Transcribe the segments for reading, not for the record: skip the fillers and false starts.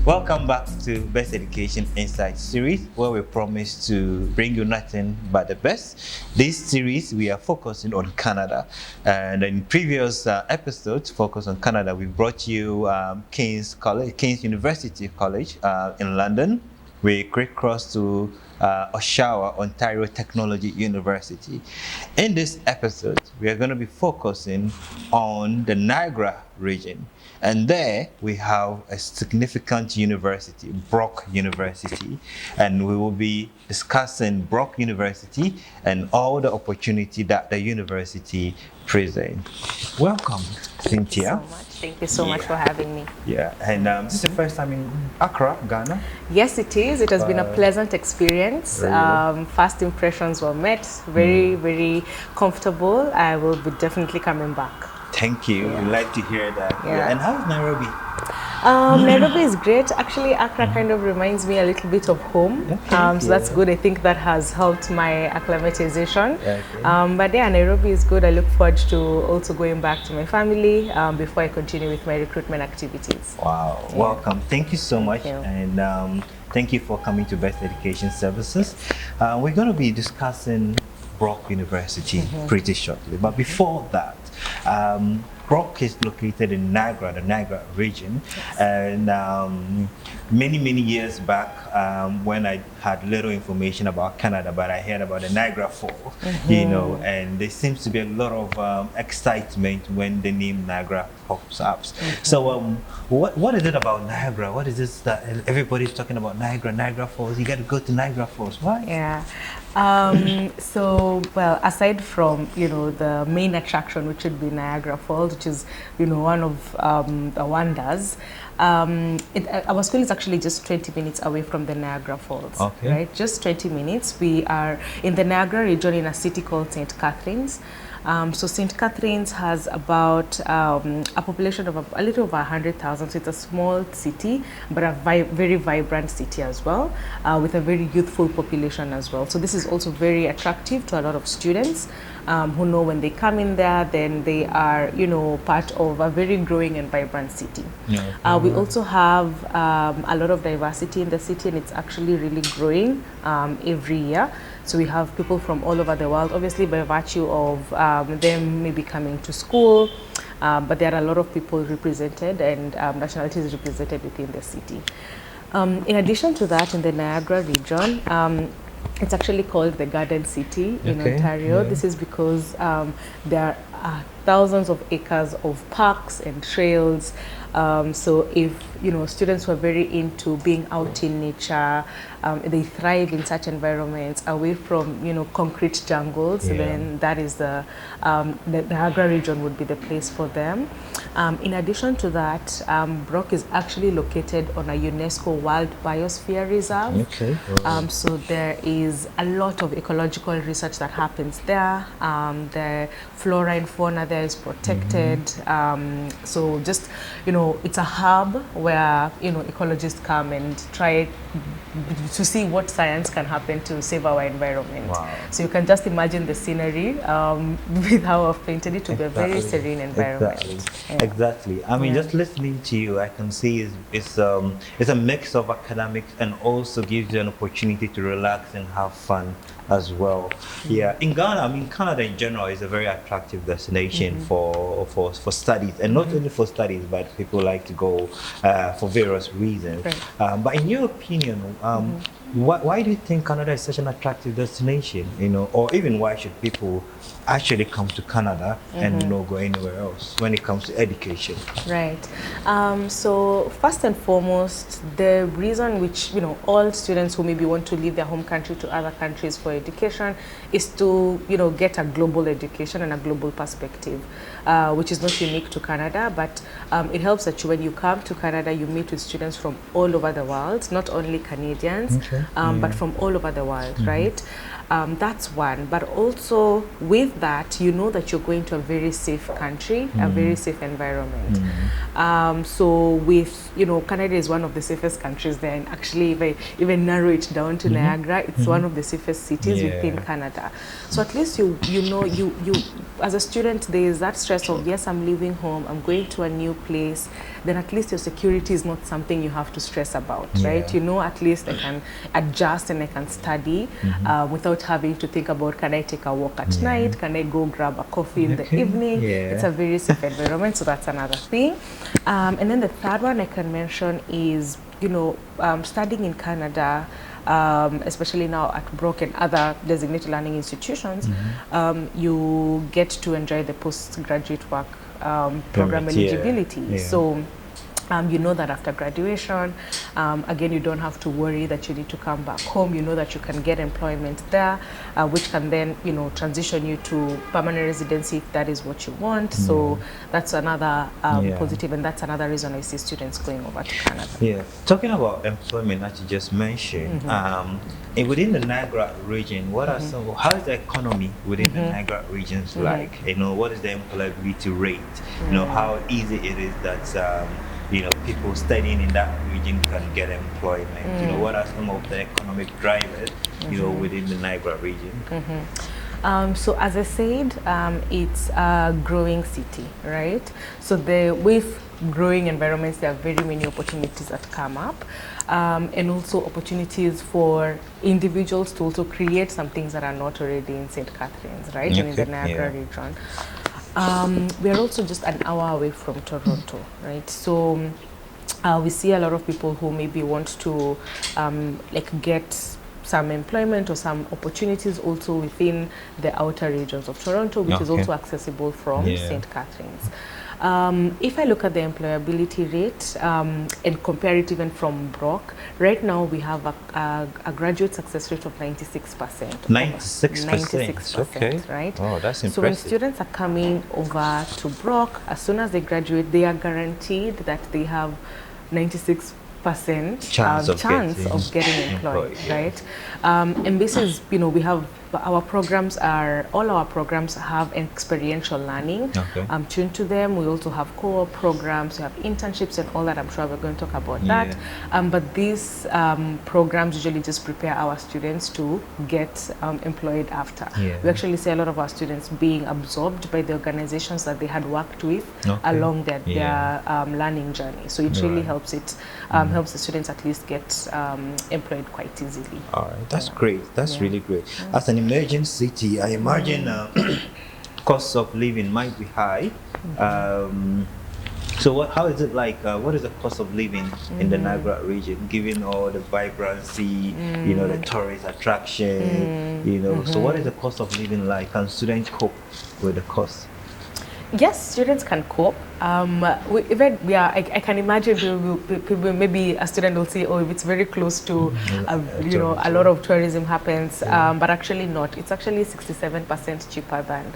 Welcome back to Best Education Insight series, where we promise to bring you nothing but the best. This series, we are focusing on Canada. And in previous episodes, focus on Canada, we brought you King's University College in London. We crisscrossed to Oshawa, Ontario Technology University. In this episode, we are going to be focusing on the Niagara region. And there we have a significant university, Brock University, and we will be discussing Brock University and all the opportunity that the university presents. Welcome, Cynthia. Thank you so much. Thank you so much for having me. Yeah, and this is the first time in Accra, Ghana? Yes, it is. It has been a pleasant experience. First impressions were met. Very comfortable. I will be definitely coming back. Thank you. Yeah. We like to hear that. Yeah. And how's Nairobi? Nairobi is great. Actually, Accra kind of reminds me a little bit of home. Okay, So that's good. I think that has helped my acclimatization. Okay. But yeah, Nairobi is good. I look forward to also going back to my family before I continue with my recruitment activities. Wow. Yeah. Welcome. Thank you so much. you. And thank you for coming to Best Education Services. We're going to be discussing Brock University pretty shortly. But before that, Brock is located in Niagara, the Niagara region. Yes. And many years back, when I had little information about Canada, but I heard about the Niagara Falls, you know, and there seems to be a lot of excitement when the name Niagara pops up. So what is it about Niagara? What is this that everybody's talking about Niagara Falls? You got to go to Niagara Falls. Why? Yeah. So, well, aside from, the main attraction, which would be Niagara Falls, which is, one of the wonders, our school is actually just 20 minutes away from the Niagara Falls, right? Just 20 minutes. We are in the Niagara region in a city called St. Catharines. So St. Catharines has about a population of a little over 100,000. So it's a small city, but a very vibrant city as well, with a very youthful population as well. So this is also very attractive to a lot of students who know when they come in there, then they are, part of a very growing and vibrant city. Yeah. We also have a lot of diversity in the city, and it's actually really growing every year. So we have people from all over the world, obviously by virtue of them maybe coming to school, but there are a lot of people represented and nationalities represented within the city. In addition to that, in the Niagara region, it's actually called the Garden City in Ontario. Yeah. This is because there are thousands of acres of parks and trails. So if students who are very into being out in nature, they thrive in such environments away from concrete jungles. Yeah. Then that is the Niagara region would be the place for them. In addition to that, Brock is actually located on a UNESCO World Biosphere Reserve. Okay. So there is a lot of ecological research that happens there. The flora and fauna there is protected. So just it's a hub where ecologists come and try to see what science can happen to save our environment. Wow. So you can just imagine the scenery with how I've painted it to be a very serene environment. Exactly. Yeah. Exactly. I mean, just listening to you, I can see it's a mix of academics and also gives you an opportunity to relax and have fun as well. Yeah. In Ghana, I mean, Canada in general is a very attractive destination for studies, and not only for studies, but people like to go for various reasons. Right. But in your opinion, why do you think Canada is such an attractive destination? Or even why should people actually come to Canada and not go anywhere else when it comes to education? Right. So first and foremost, the reason which all students who maybe want to leave their home country to other countries for education is to get a global education and a global perspective, which is not unique to Canada, but it helps that when you come to Canada, you meet with students from all over the world, not only Canadians, but from all over the world, right? that's one. But also with that, you know that you're going to a very safe country, a very safe environment. So with, you know, Canada is one of the safest countries there, and actually if I even narrow it down to Niagara, it's one of the safest cities within Canada. So at least you know, you as a student, there is that stress of, yes, I'm leaving home, I'm going to a new place, then at least your security is not something you have to stress about, right? You know, at least I can adjust and I can study without having to think about, can I take a walk at night? Can I go grab a coffee in the evening? It's a very safe environment, so that's another thing. And then the third one I can mention is, you know, studying in Canada, especially now at Brock and other designated learning institutions, you get to enjoy the postgraduate work program eligibility. So you know that after graduation, again, you don't have to worry that you need to come back home. You know that you can get employment there, which can then, you know, transition you to permanent residency if that is what you want. So that's another positive, and that's another reason I see students going over to Canada. Yeah, talking about employment that you just mentioned, and within the Niagara region, what are some? How is the economy within the Niagara regions like? You know, what is the employability rate? You know, how easy it is that you know, people studying in that region can get employment. You know, what are some of the economic drivers, you know, within the Niagara region? So as I said, it's a growing city, right? So with growing environments, there are very many opportunities that come up, and also opportunities for individuals to also create some things that are not already in St. Catharines, right? And in the Niagara region. We are also just an hour away from Toronto, right? So we see a lot of people who maybe want to like get some employment or some opportunities also within the outer regions of Toronto, which is also accessible from St. Catharines. If I look at the employability rate and compare it even from Brock, right now we have a graduate success rate of 96%. 96%? Okay. Right? Oh, that's impressive. So when students are coming over to Brock, as soon as they graduate, they are guaranteed that they have 96% chance of getting employed, right? And this is, you know, we have all our programs have experiential learning tuned to them. We also have co-op programs, we have internships and all that. I'm sure we're going to talk about that. But these programs usually just prepare our students to get employed after. We actually see a lot of our students being absorbed by the organizations that they had worked with along their learning journey. So it really helps helps the students at least get employed quite easily. All right, that's great. That's really great. As an emerging city, I imagine costs of living might be high. So how is it like? What is the cost of living in the Niagara region, given all the vibrancy, you know, the tourist attraction, you know? So what is the cost of living like? Can students cope with the cost? Yes, students can cope. I can imagine maybe a student will say, oh, if it's very close to, you know, a lot of tourism happens, but actually not. It's actually 67% cheaper than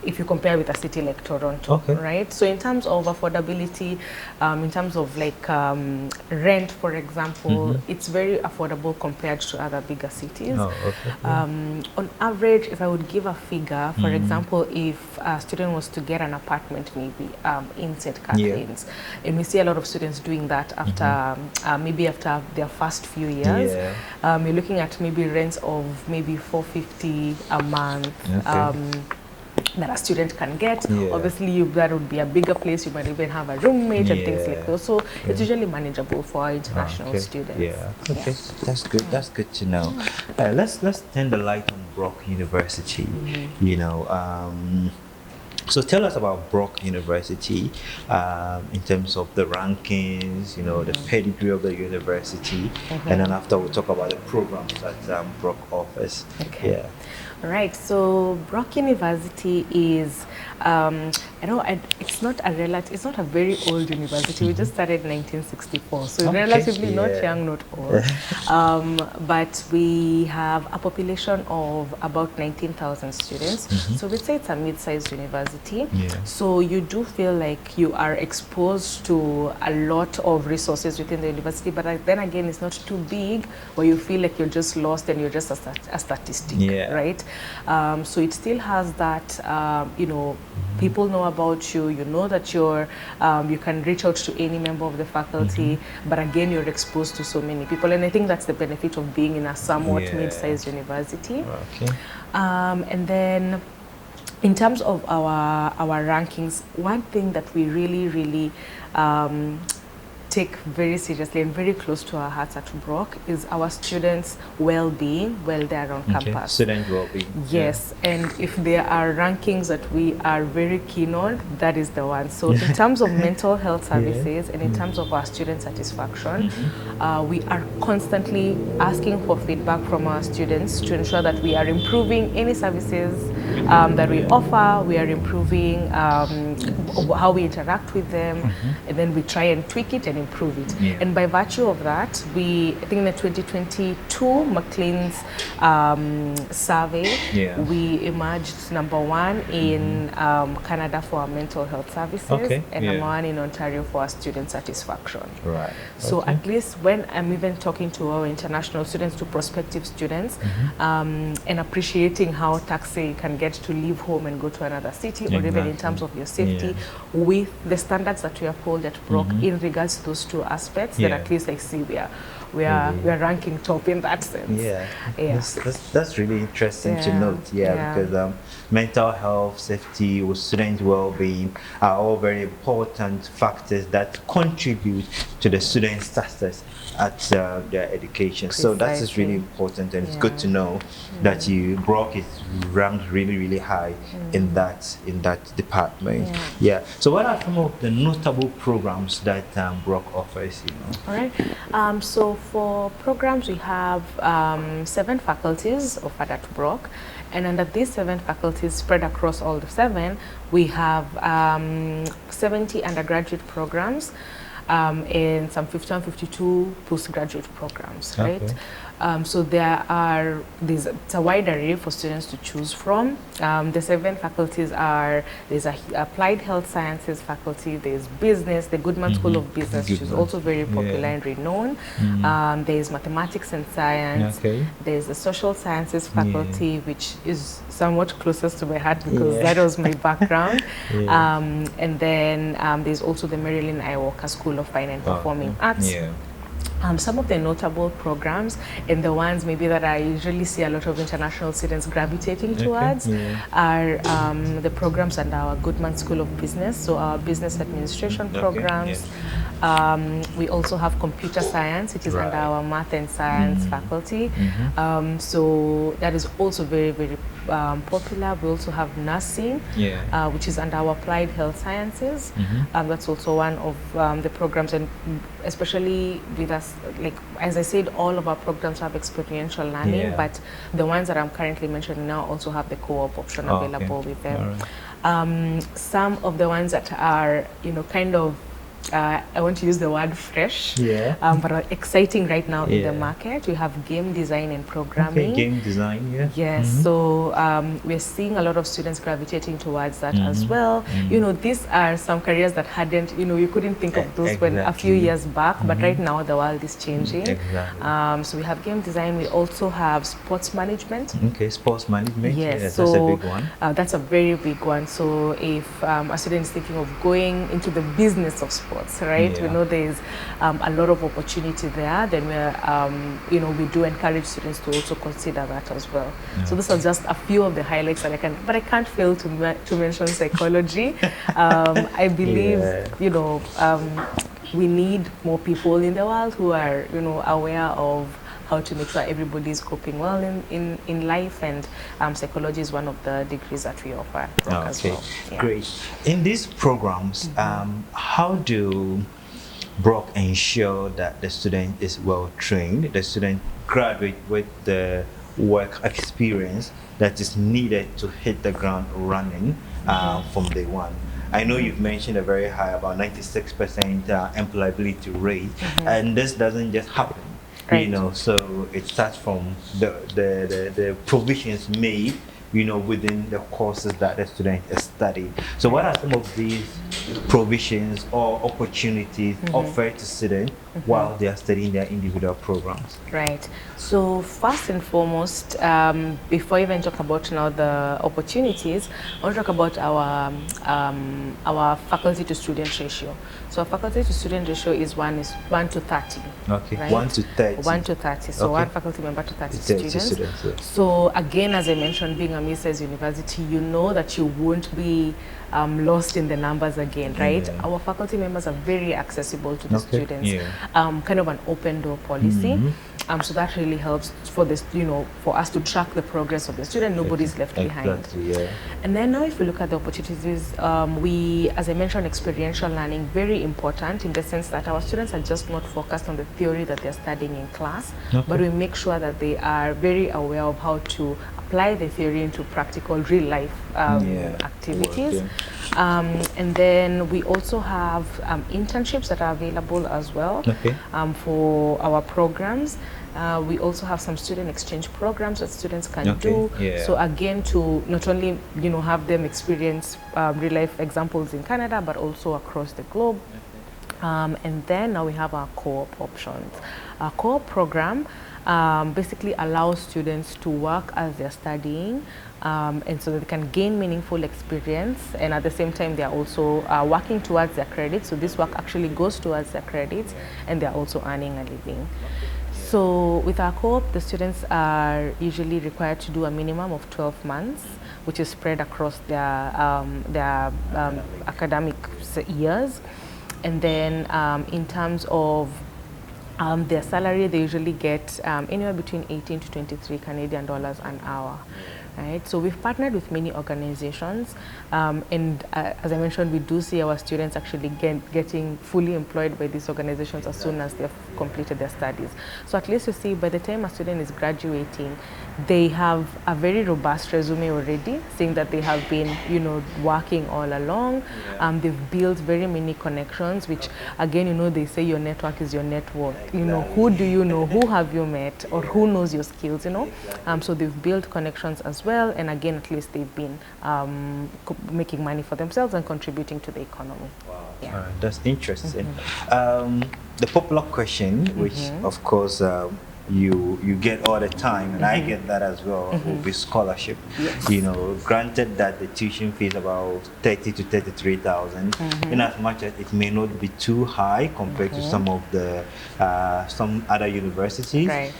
if you compare with a city like Toronto, right? So in terms of affordability, in terms of like rent, for example, it's very affordable compared to other bigger cities. On average, if I would give a figure, for example, if a student was to get an apartment maybe in St. Catharines, and we see a lot of students doing that after maybe after their first few years, you're looking at maybe rents of maybe $450 a month. That a student can get. Obviously, that would be a bigger place. You might even have a roommate and things like that. So it's usually manageable for our international students. Okay, that's good. That's good to know. Let's turn the light on Brock University. You know, so tell us about Brock University in terms of the rankings, you know, the pedigree of the university, and then after we'll talk about the programs that Brock offers. Right, so Brock University is it's not it's not a very old university. We just started in 1964, so Okay, relatively not yeah. young, not old. But we have a population of about 19,000 students. So we'd say it's a mid-sized university. Yeah. So you do feel like you are exposed to a lot of resources within the university, but then again, it's not too big where you feel like you're just lost and you're just a statistic, Yeah. right? So it still has that, people know about you, you know that you can reach out to any member of the faculty, but again, you're exposed to so many people. And I think that's the benefit of being in a somewhat Yeah. mid-sized university. Okay. And then in terms of our rankings, one thing that we really take very seriously and very close to our hearts at Brock is our students' well-being while they're on campus. Student well-being. Yes, and if there are rankings that we are very keen on, that is the one. So in terms of mental health services and in terms of our student satisfaction, we are constantly asking for feedback from our students to ensure that we are improving any services that we offer, we are improving how we interact with them, and then we try and tweak it and improve it. Yeah. And by virtue of that, I think in the 2022 McLean's survey, we emerged #1 in Canada for our mental health services, and #1 in Ontario for our student satisfaction. Right. So at least when I'm even talking to our international students, to prospective students, and appreciating how taxi can get to leave home and go to another city, or even in terms of your safety, with the standards that we uphold at Brock in regards to those two aspects, then at least I see we are ranking top in that sense. That's really interesting to note. Because mental health, safety, or student well-being are all very important factors that contribute to the student success at their education. So that is really important, and it's good to know that Brock is ranked really high in that department. So what are some of the notable programs that Brock offers? All right. So for programs, we have 7 faculties offered at Brock, and under these 7 faculties spread across all the 7, we have 70 undergraduate programs. And some 52 postgraduate programs, right? So there's a wide array for students to choose from. The 7 faculties there's a applied health sciences faculty, there's business, the Goodman School of Business, which is also very popular and renowned. There's mathematics and science. There's the social sciences faculty, which is somewhat closest to my heart because that was my background. And then there's also the Marilyn I. Walker School of Fine and Performing Arts. Some of the notable programs and the ones maybe that I usually see a lot of international students gravitating towards are the programs under our Goodman School of Business, so our business administration programs. We also have computer science, which is under our math and science faculty. So that is also very popular. We also have nursing, which is under our applied health sciences. That's also one of the programs, and especially with us, like as I said, all of our programs have experiential learning, but the ones that I'm currently mentioning now also have the co-op option available with them. Some of the ones that are, kind of I want to use the word fresh, but are exciting right now in the market. We have game design and programming. Game design, so we're seeing a lot of students gravitating towards that as well. These are some careers that hadn't, you couldn't think of those when a few years back, but right now the world is changing. So we have game design. We also have sports management. Sports management. Yes, so that's a big one. That's a very big one. So if a student is thinking of going into the business of sports, right? We know there's a lot of opportunity there. Then we're, we do encourage students to also consider that as well. So these are just a few of the highlights that I can't fail to mention psychology. I believe, we need more people in the world who are, aware of how to make sure everybody is coping well in life, and psychology is one of the degrees that we offer as well. Great. In these programs, how do Brock ensure that the student is well trained, the student graduate with the work experience that is needed to hit the ground running from day one? I know you've mentioned a very high, about 96% employability rate, and this doesn't just happen. Right. You know, so it starts from the provisions made, you know, within the courses that the student is studying. So what are some of these provisions or opportunities offered to students while they are studying their individual programs? Right. So first and foremost, before even talk about now the opportunities, I want to talk about our faculty to student ratio. So our faculty to student ratio is 1 to 30. Okay. Right? 1 to 30. 1 to 30. So Okay. one faculty member to 30 30 students. yeah. So again, as I mentioned, being a Mrs. University, you know that you won't be lost in the numbers again, right? Yeah. Our faculty members are very accessible to the students. Yeah. Kind of an open door policy. So that really helps for this, you know, for us to track the progress of the student. Nobody's left behind. Exactly, yeah. And then now, if we look at the opportunities, we, as I mentioned, experiential learning, very important in the sense that our students are just not focused on the theory that they're studying in class, but we make sure that they are very aware of how to apply the theory into practical, real life activities. And then we also have internships that are available as well for our programs. We also have some student exchange programs that students can do. So again, to not only, you know, have them experience real life examples in Canada, but also across the globe. And then now we have our co-op options. Our co-op program basically allows students to work as they're studying, and so that they can gain meaningful experience, and at the same time they are also working towards their credits. So this work actually goes towards their credits, and they're also earning a living. So with our co-op, the students are usually required to do a minimum of 12 months, which is spread across their academic years. And then in terms of their salary, they usually get anywhere between 18 to 23 Canadian dollars an hour. Right? So we've partnered with many organizations, and as I mentioned, we do see our students actually getting fully employed by these organizations as soon as they've completed their studies. So at least you see, by the time a student is graduating, they have a very robust resume already, saying that they have been, you know, working all along. They've built very many connections, which again, you know, they say your network is your net worth. You know, who do you know, who have you met, or who knows your skills, you know? So they've built connections as well, and again, at least they've been making money for themselves and contributing to the economy. Wow. Yeah. That's interesting. The popular question, which of course you get all the time, and I get that as well, will be scholarship. Yes. You know, granted that the tuition fee is about 30 to 33,000, in as much as it may not be too high compared to some of the some other universities. Right.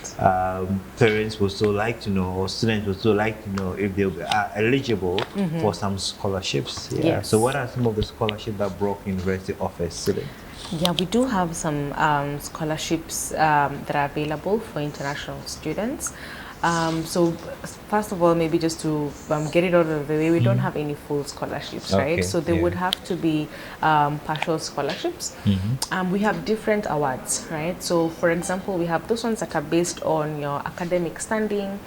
Parents would still like to know, or students would still like to know, if they'll be eligible for some scholarships. Yeah. Yes. So what are some of the scholarships that Brock University offers students? Yeah, we do have some scholarships that are available for international students. So first of all, maybe just to get it out of the way, we don't have any full scholarships, right? So they would have to be partial scholarships. We have different awards, right? So for example, we have those ones that are based on your academic standing,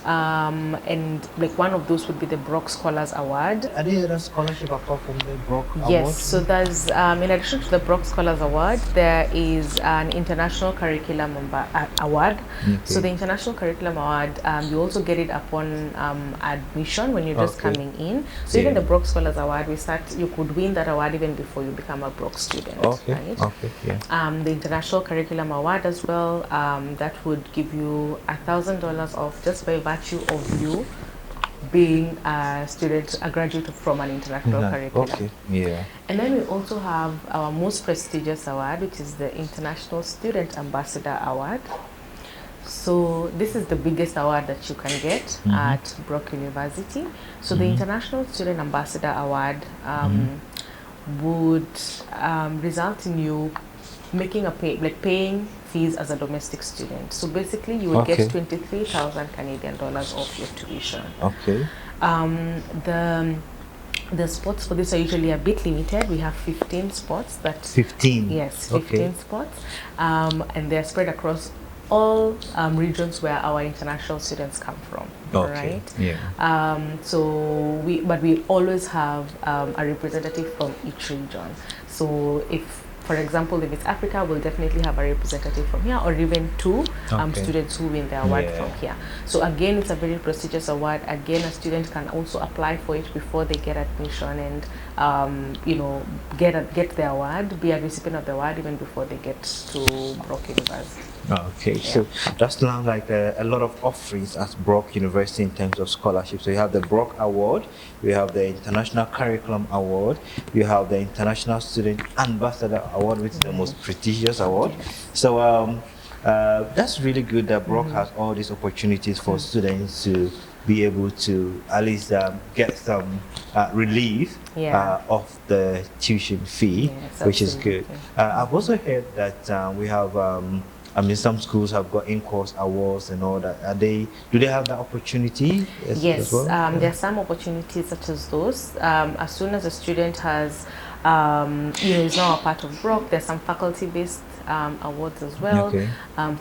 and like one of those would be the Brock Scholars Award. Are there other scholarship apart from the Brock Award? Yes, so there's, in addition to the Brock Scholars Award, there is an International Curriculum Award. So the International Curriculum Award, you also get it upon admission when you're just coming in. So even the Brock Scholars Award, you could win that award even before you become a Brock student. Right? The International Curriculum Award as well, that would give you $1,000 off just by virtue of you being a student, a graduate from an international curriculum. And then we also have our most prestigious award, which is the International Student Ambassador Award. So this is the biggest award that you can get at Brock University. So the International Student Ambassador Award would result in you making paying fees as a domestic student. So basically you would get 23,000 Canadian dollars off your tuition. The spots for this are usually a bit limited. We have 15 spots. 15? Yes, 15 spots. And they're spread across all regions where our international students come from. Okay. Right? Yeah. But we always have a representative from each region. So if, for example, if it's Africa, we'll definitely have a representative from here, or even two students who win the award from here. So again, it's a very prestigious award. Again, a student can also apply for it before they get admission, and you know, get the award, be a recipient of the award even before they get to Brock University. Okay, so that sounds like a lot of offerings at Brock University in terms of scholarship. So you have the Brock Award, you have the International Curriculum Award, you have the International Student Ambassador Award, which is the most prestigious award. So that's really good that Brock has all these opportunities for students to be able to at least get some relief of the tuition fee, which is good. I've also heard that we have I mean, some schools have got in-course awards and all that. Do they have that opportunity as well? There are some opportunities such as those. As soon as a student has, you know, is now a part of Brock, there's some faculty-based awards as well.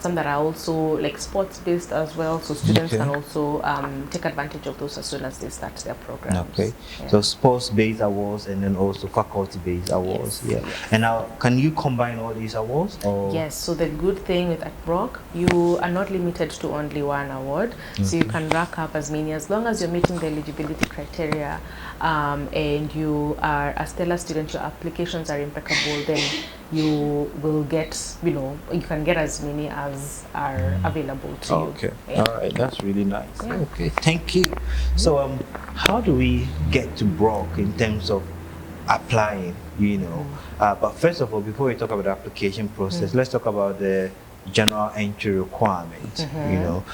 Some that are also like sports-based as well. So students can also take advantage of those as soon as they start their programs. So sports-based awards and then also faculty-based awards. And now, can you combine all these awards? Or? Yes. So the good thing with at Brock, you are not limited to only one award. So you can rack up as many as long as you're meeting the eligibility criteria, and you are a stellar student. Your applications are impeccable. Then you will get, you know, you can get as many as are available to you. All right, that's really nice. Okay, thank you. So how do we get to Brock in terms of applying, you know? But first of all, before we talk about the application process, let's talk about the general entry requirement. You know,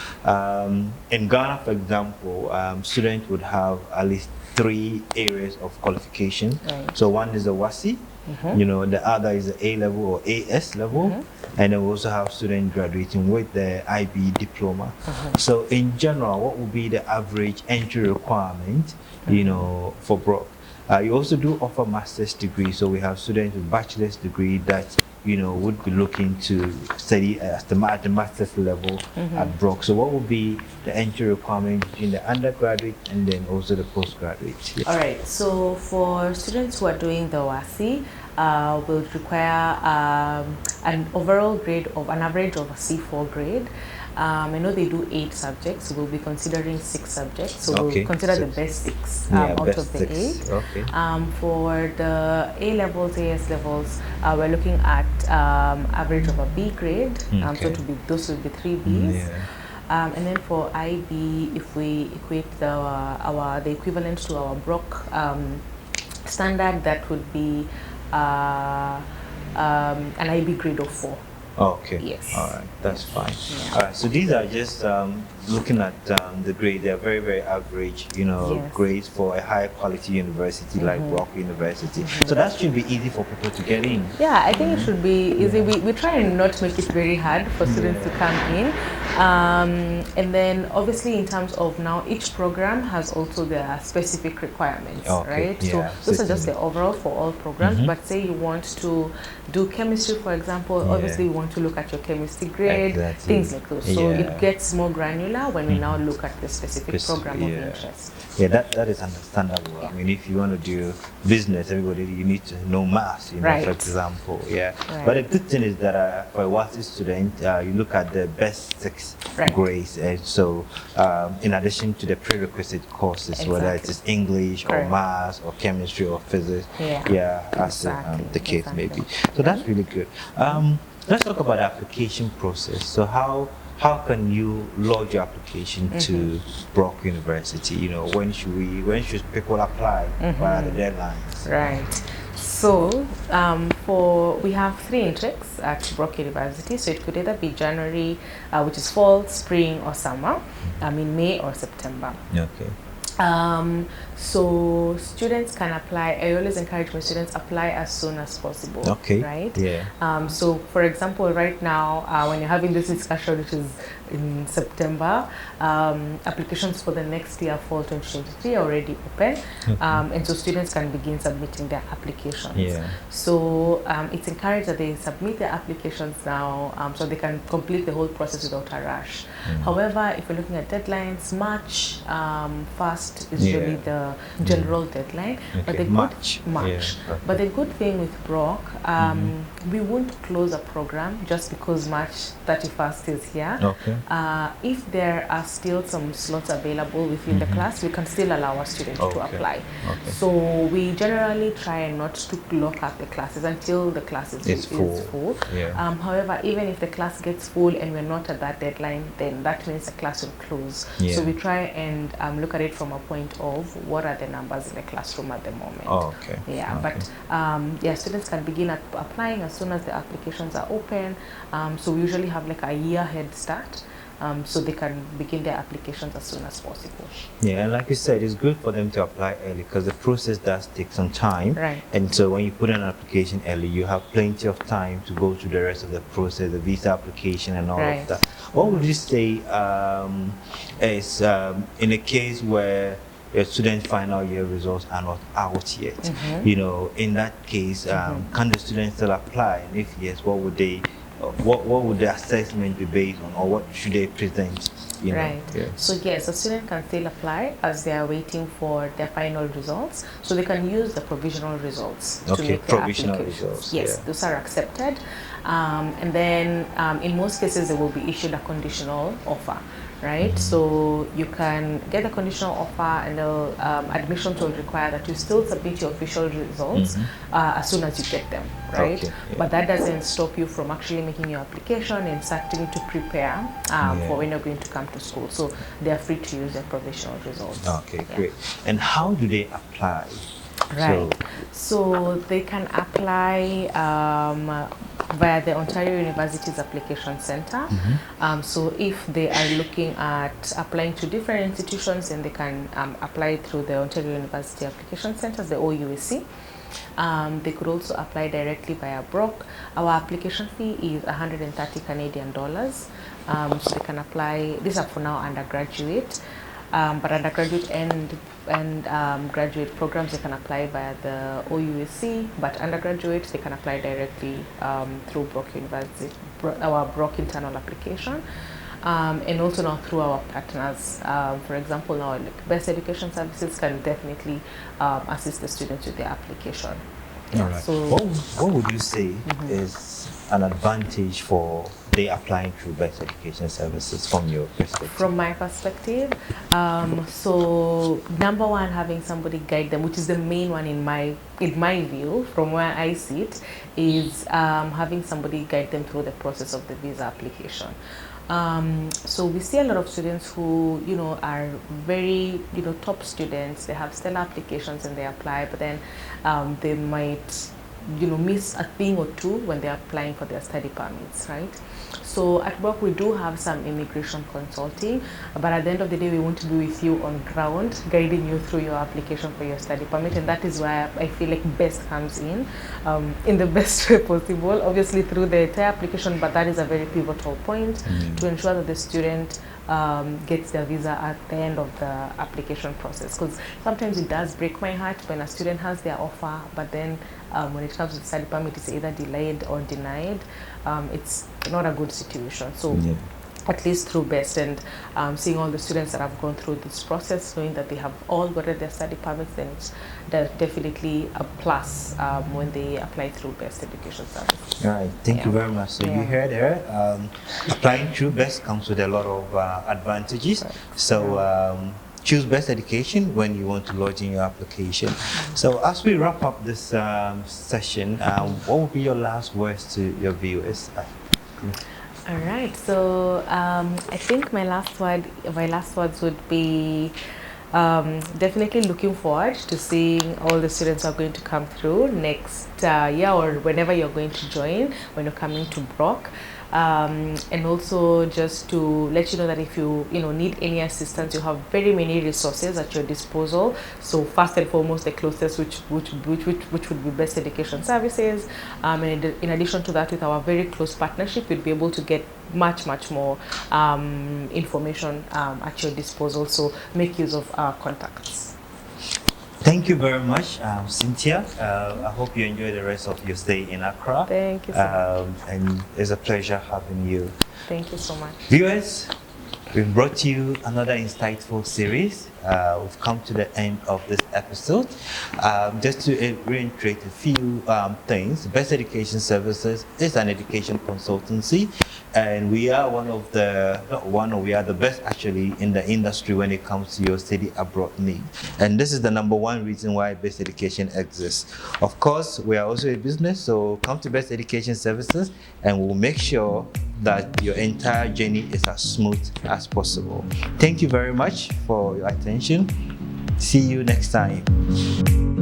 in Ghana, for example, students would have at least 3 areas of qualification. So one is the WASI, you know, the other is the A level or AS level, and then we also have students graduating with the IB diploma. So in general, what would be the average entry requirement, you know, for Brock? You also do offer master's degree, so we have students with bachelor's degree that, you know, would be looking to study at the master's level at Brock. So what would be the entry requirement between the undergraduate and then also the postgraduate? All right, so for students who are doing the WASI, will require an overall grade of an average of a C4 grade. I know they do 8 subjects, so we'll be considering 6 subjects. So we'll consider the best 6 out of the 8. For the A levels, AS levels, we're looking at average of a B grade. So those would be 3 Bs. And then for IB, if we equate the equivalent to our Brock standard, that would be an IB grade of 4. Yes. All right, that's fine. All right, so these are just looking at the grade. They're very, very average, you know, grades for a high quality university like Brock University. So that should be easy for people to get in. Yeah, I think it should be easy. We try and not make it very hard for students to come in. And then obviously in terms of now, each program has also their specific requirements, right? So those are just the overall for all programs. But say you want to do chemistry, for example, obviously you want to look at your chemistry grade, things like those. So it gets more granular when we now look at the specific program of interest. Yeah, that is understandable. I mean, if you want to do business, everybody, you need to know maths, you know, for example. But the good thing is that for a WASI student, you look at the best 6 grades. And so, in addition to the prerequisite courses, whether it is English or maths or chemistry or physics, as the case may be. So that's really good. Let's talk about the application process. So how can you lodge your application to Brock University? You know, when should people apply? What are the deadlines? Right. So we have 3 intakes at Brock University. So it could either be January, which is fall, spring, or summer. I mean May or September. So students can apply. I always encourage my students apply as soon as possible. Right? So for example, right now when you're having this discussion, which is in September. Applications for the next year, fall 2023, are already open, and so students can begin submitting their applications. Yeah. So it's encouraged that they submit their applications now, so they can complete the whole process without a rush. However, if you're looking at deadlines, March 1st is usually the general deadline. But the March. But the good thing with Brock, we won't close a program just because March 31st is here. Okay. If there are still some slots available within the class, we can still allow our students to apply. Okay. So we generally try not to lock up the classes until the class is full. Yeah. However, even if the class gets full and we're not at that deadline, then that means the class will close. Yeah. So we try and look at it from a point of what are the numbers in the classroom at the moment. Oh, okay. Yeah, okay. But students can begin applying as soon as the applications are open. So we usually have like a year head start. So they can begin their applications as soon as possible. Yeah, and like you said, it's good for them to apply early because the process does take some time. Right. And so when you put in an application early, you have plenty of time to go through the rest of the process, the visa application and all of that. What would you say is in a case where your student final year results are not out yet? You know, in that case, can the students still apply? And if yes, what would they? What would the assessment be based on, or what should they present? You know? Right. Yeah. So yes, a student can still apply as they are waiting for their final results. So they can use the provisional results to make their provisional applications. results. Yes, those are accepted, and then in most cases they will be issued a conditional offer. Right, so you can get a conditional offer, and admissions will require that you still submit your official results as soon as you get them, right? Okay, yeah. But that doesn't stop you from actually making your application and starting to prepare for when you're going to come to school. So they are free to use their provisional results. Okay, great. And how do they apply? Right, so they can apply via the Ontario University's application center. So if they are looking at applying to different institutions, then they can apply through the Ontario University application centers, the OUSC. They could also apply directly via Brock. Our application fee is 130 Canadian dollars. So they can apply, these are for now undergraduate. But undergraduate and graduate programs, they can apply via the OUSC, but undergraduates, they can apply directly through Brock University, our Brock internal application, and also now through our partners. For example, now like Best Education Services can definitely assist the students with their application. All right. So what would you say is an advantage for they applying through Best Education Services from your perspective? From my perspective, so number one, having somebody guide them, which is the main one in my view, from where I sit, is having somebody guide them through the process of the visa application. So we see a lot of students who, are very, top students. They have stellar applications and they apply, but then they might, miss a thing or two when they're applying for their study permits, right? So at work we do have some immigration consulting, but at the end of the day we want to be with you on ground, guiding you through your application for your study permit, and that is why I feel like BEST comes in the best way possible, obviously through the entire application, but that is a very pivotal point to ensure that the student gets their visa at the end of the application process, because sometimes it does break my heart when a student has their offer, but then when it comes to the study permit, it's either delayed or denied. It's not a good situation. So at least through BEST and seeing all the students that have gone through this process, knowing that they have all gotten their study permits, then it's definitely a plus when they apply through BEST Education Services. All right, thank you very much. So you heard her, applying through BEST comes with a lot of advantages. Right. So choose Best Education when you want to lodge in your application. So as we wrap up this session, what would be your last words to your viewers? All right, so I think my last words would be definitely looking forward to seeing all the students who are going to come through next year, or whenever you're going to join, when you're coming to Brock. and also just to let you know that if you need any assistance, you have very many resources at your disposal. So first and foremost, the closest, which would be Best Education Services, and in addition to that, with our very close partnership, you'd be able to get much more information at your disposal. So make use of our contacts. Thank you very much, Cynthia. I hope you enjoy the rest of your stay in Accra. Thank you so much. And it's a pleasure having you. Thank you so much. Viewers, we've brought you another insightful series. We've come to the end of this episode. Just to reiterate a few things, Best Education Services is an education consultancy, and we are we are the best actually in the industry when it comes to your study abroad need. And this is the number one reason why Best Education exists. Of course, we are also a business, so come to Best Education Services and we'll make sure that your entire journey is as smooth as possible. Thank you very much for your attention. See you next time.